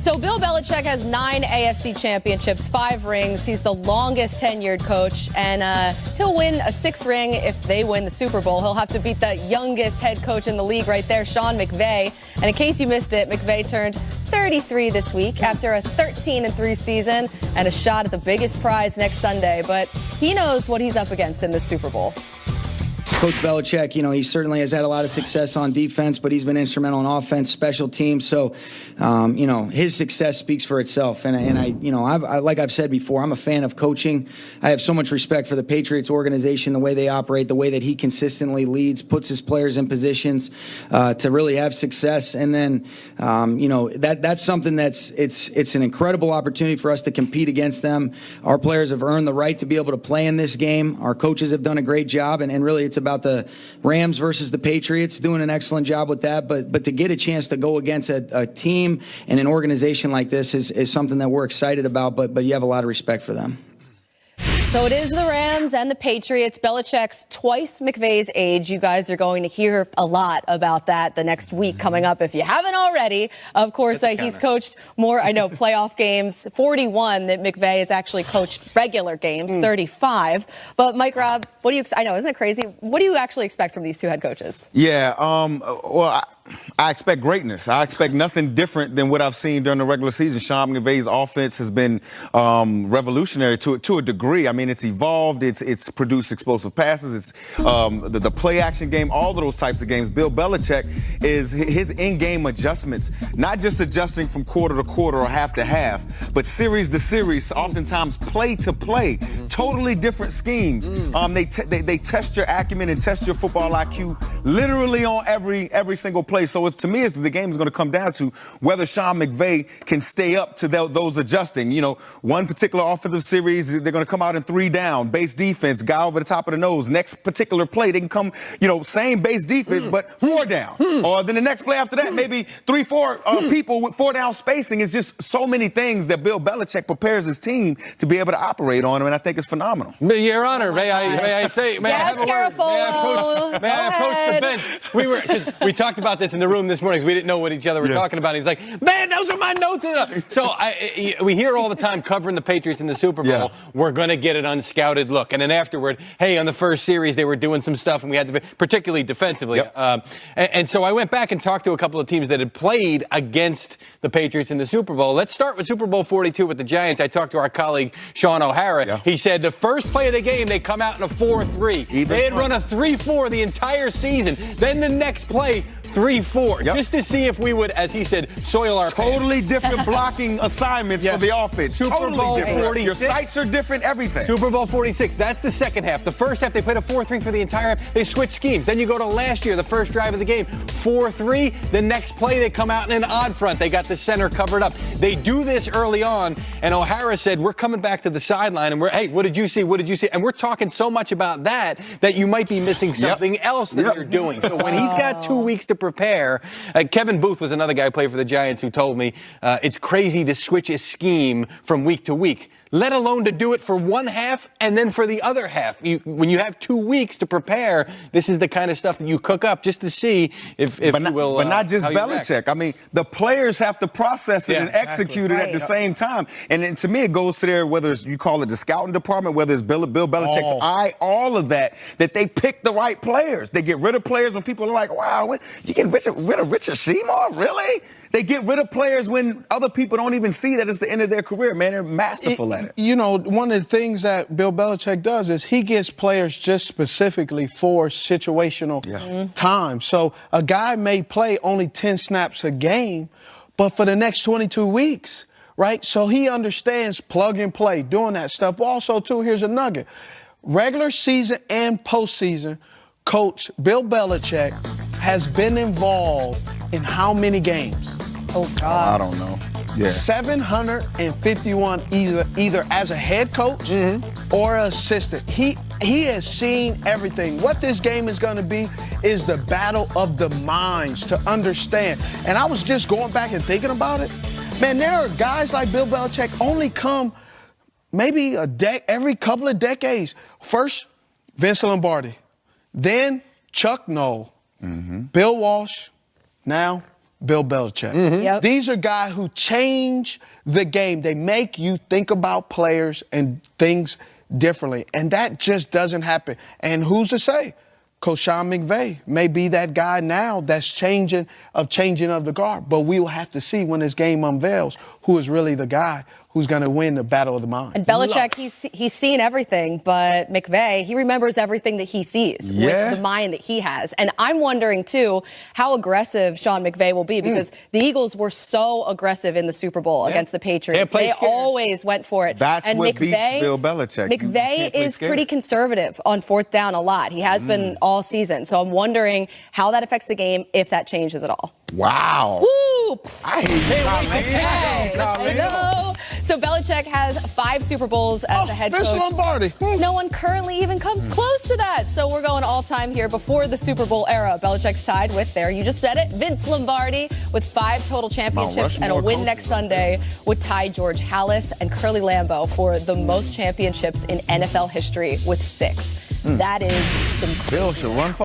So Bill Belichick has 9 AFC championships, 5 rings. He's the longest tenured coach, and he'll win a 6th ring if they win the Super Bowl. He'll have to beat the youngest head coach in the league right there, Sean McVay. And in case you missed it, McVay turned 33 this week after a 13-3 season and a shot at the biggest prize next Sunday. But he knows what he's up against in the Super Bowl. Coach Belichick, he certainly has had a lot of success on defense, but he's been instrumental in offense, special teams. So, his success speaks for itself. And like I've said before, I'm a fan of coaching. I have so much respect for the Patriots organization, the way they operate, the way that he consistently leads, puts his players in positions to really have success. And then, that's something it's an incredible opportunity for us to compete against them. Our players have earned the right to be able to play in this game. Our coaches have done a great job, and really it's about the Rams versus the Patriots, doing an excellent job with that. But to get a chance to go against a team and an organization like this is something that we're excited about, but you have a lot of respect for them. So it is the Rams and the Patriots. Belichick's twice McVay's age. You guys are going to hear a lot about that the next week coming up if you haven't already. Of course, he's coached more, playoff games, 41 that McVay has actually coached regular games, 35. But Mike Robb, I know, isn't it crazy? What do you actually expect from these two head coaches? Yeah, I expect greatness. I expect nothing different than what I've seen during the regular season. Sean McVay's offense has been revolutionary to a degree. I mean, it's evolved. It's produced explosive passes. It's the play action game, all of those types of games. Bill Belichick is his in-game adjustments, not just adjusting from quarter to quarter or half to half, but series to series, oftentimes play to play. Totally different schemes. They test your acumen and test your football IQ literally on every single play. So to me, the game is going to come down to whether Sean McVay can stay up to those adjusting. One particular offensive series, they're going to come out in 3 down, base defense, guy over the top of the nose. Next particular play, they can come, same base defense, but 4 down. Or then the next play after that, maybe 3-4 people with 4 down spacing. It's just so many things that Bill Belichick prepares his team to be able to operate on them, and I think it's phenomenal. Your Honor, may I say, may I have a word? May I approach the bench? We talked about this in the room this morning because we didn't know what each other were talking about. He's like, man, those are my notes. So we hear all the time covering the Patriots in the Super Bowl, we're going to get an unscouted look. And then afterward, hey, on the first series, they were doing some stuff, and we had to, particularly defensively. And so I went back and talked to a couple of teams that had played against the Patriots in the Super Bowl. Let's start with Super Bowl 42 with the Giants. I talked to our colleague, Sean O'Hara. He said the first play of the game, they come out in a 4-3. They had run a 3-4 the entire season. Then the next play, 3-4, just to see if we would, as he said, soil our totally different blocking assignments for the offense. Super Bowl different. 46. Your sights are different, everything. Super Bowl 46, that's the second half. The first half, they played a 4-3 for the entire half. They switched schemes. Then you go to last year, the first drive of the game, 4-3. The next play, they come out in an odd front. They got the center covered up. They do this early on, and O'Hara said, we're coming back to the sideline, and hey, what did you see? What did you see? And we're talking so much about that you might be missing something else that you're doing. So when he's got 2 weeks to prepare, Kevin Booth was another guy who played for the Giants who told me it's crazy to switch a scheme from week to week, let alone to do it for one half and then for the other half. When you have 2 weeks to prepare, this is the kind of stuff that you cook up just to see if you will. But not just Belichick. I mean, the players have to process it and execute it at the same time. And to me, it goes to there, whether it's, you call it the scouting department, whether it's Bill Belichick's eye, all of that they pick the right players. They get rid of players when people are like, wow, you getting rid of Richard Seymour? Really? They get rid of players when other people don't even see that it's the end of their career, man. They're masterful at it. One of the things that Bill Belichick does is he gets players just specifically for situational time. So a guy may play only 10 snaps a game, but for the next 22 weeks, right? So he understands plug and play, doing that stuff. But also, too, here's a nugget. Regular season and postseason, Coach Bill Belichick has been involved in how many games? Oh, God. I don't know. 751 either as a head coach or assistant. He has seen everything. What this game is going to be is the battle of the minds to understand. And I was just going back and thinking about it. Man, there are guys like Bill Belichick only come maybe every couple of decades. First, Vince Lombardi. Then Chuck Noll. Bill Walsh. Now Bill Belichick. Mm-hmm. Yep. These are guys who change the game. They make you think about players and things differently. And that just doesn't happen. And who's to say? Coach Sean McVay may be that guy now that's changing of the guard. But we will have to see when this game unveils who is really the guy who's going to win the battle of the mind. And Belichick, he's seen everything, but McVay, he remembers everything that he sees with the mind that he has. And I'm wondering, too, how aggressive Sean McVay will be, because the Eagles were so aggressive in the Super Bowl against the Patriots. They always went for it. That's and what McVay, beats Bill Belichick. McVay is pretty conservative on fourth down a lot. He has been all season. So I'm wondering how that affects the game, if that changes at all. Wow. Woo! I hate you, Colleen. Hello. So Belichick has 5 Super Bowls as a head coach. Vince Lombardi. No one currently even comes close to that. So we're going all-time here before the Super Bowl era. Belichick's tied with, there you just said it, Vince Lombardi with 5 total championships and a win next Sunday, would tie George Halas and Curly Lambeau for the most championships in NFL history with 6. That is some Bill should run for